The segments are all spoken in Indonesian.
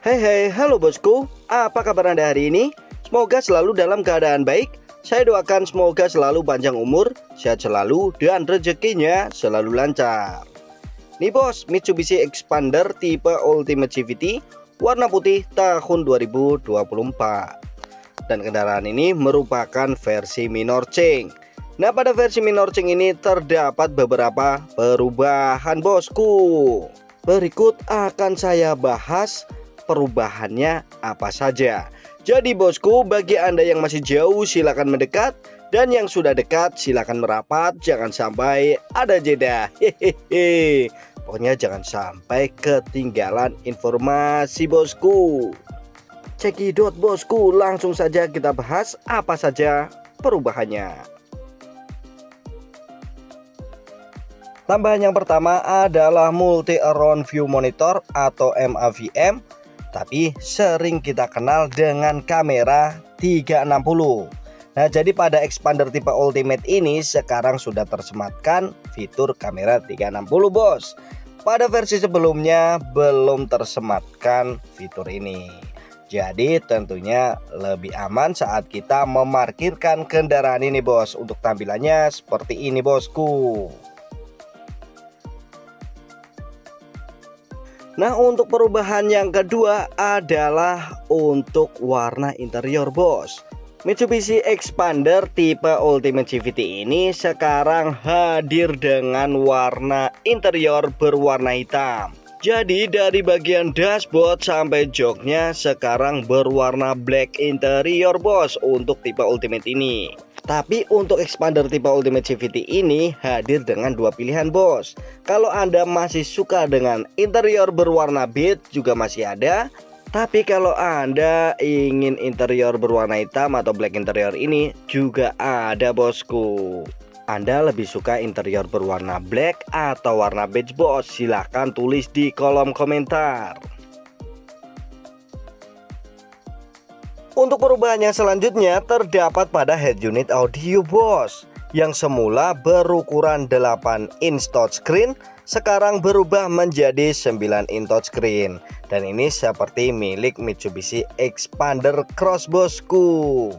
Hei hei, halo bosku, apa kabar Anda hari ini? Semoga selalu dalam keadaan baik. Saya doakan semoga selalu panjang umur, sehat selalu, dan rezekinya selalu lancar. Nih bos, Mitsubishi Expander tipe Ultimate CVT warna putih tahun 2024. Dan kendaraan ini merupakan versi minor change. Nah, pada versi minor change ini terdapat beberapa perubahan bosku. Berikut akan saya bahas perubahannya apa saja. Jadi bosku, bagi Anda yang masih jauh silakan mendekat, dan yang sudah dekat silakan merapat, jangan sampai ada jeda. Hehehe. Pokoknya jangan sampai ketinggalan informasi bosku. Cekidot bosku, langsung saja kita bahas apa saja perubahannya. Tambahan yang pertama adalah multi around view monitor atau MAVM, tapi sering kita kenal dengan kamera 360. Nah, jadi pada Expander tipe Ultimate ini sekarang sudah tersematkan fitur kamera 360 bos. Pada versi sebelumnya belum tersematkan fitur ini. Jadi tentunya lebih aman saat kita memarkirkan kendaraan ini bos. Untuk tampilannya seperti ini bosku. Nah, untuk perubahan yang kedua adalah untuk warna interior bos. Mitsubishi Expander tipe Ultimate CVT ini sekarang hadir dengan warna interior berwarna hitam. Jadi dari bagian dashboard sampai joknya sekarang berwarna black interior bos untuk tipe Ultimate ini. Tapi untuk Expander tipe Ultimate CVT ini hadir dengan dua pilihan bos. Kalau Anda masih suka dengan interior berwarna beige juga masih ada. Tapi kalau Anda ingin interior berwarna hitam atau black interior ini juga ada bosku. Anda lebih suka interior berwarna black atau warna beige bos? Silahkan tulis di kolom komentar. Untuk perubahan yang selanjutnya terdapat pada head unit audio bos, yang semula berukuran 8 inch touchscreen sekarang berubah menjadi 9 inch touchscreen. Dan ini seperti milik Mitsubishi Expander Cross bosku.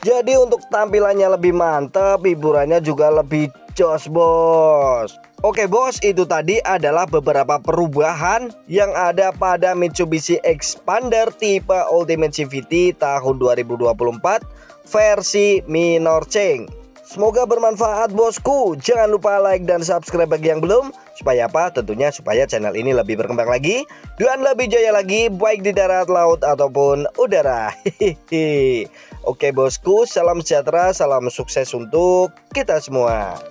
Jadi untuk tampilannya lebih mantap, hiburannya juga lebih jos bos. Oke bos, itu tadi adalah beberapa perubahan yang ada pada Mitsubishi Expander tipe Ultimate CVT tahun 2024 versi minor change. Semoga bermanfaat bosku. Jangan lupa like dan subscribe bagi yang belum. Supaya apa? Tentunya supaya channel ini lebih berkembang lagi dan lebih jaya lagi, baik di darat, laut ataupun udara. Oke bosku, salam sejahtera, salam sukses untuk kita semua.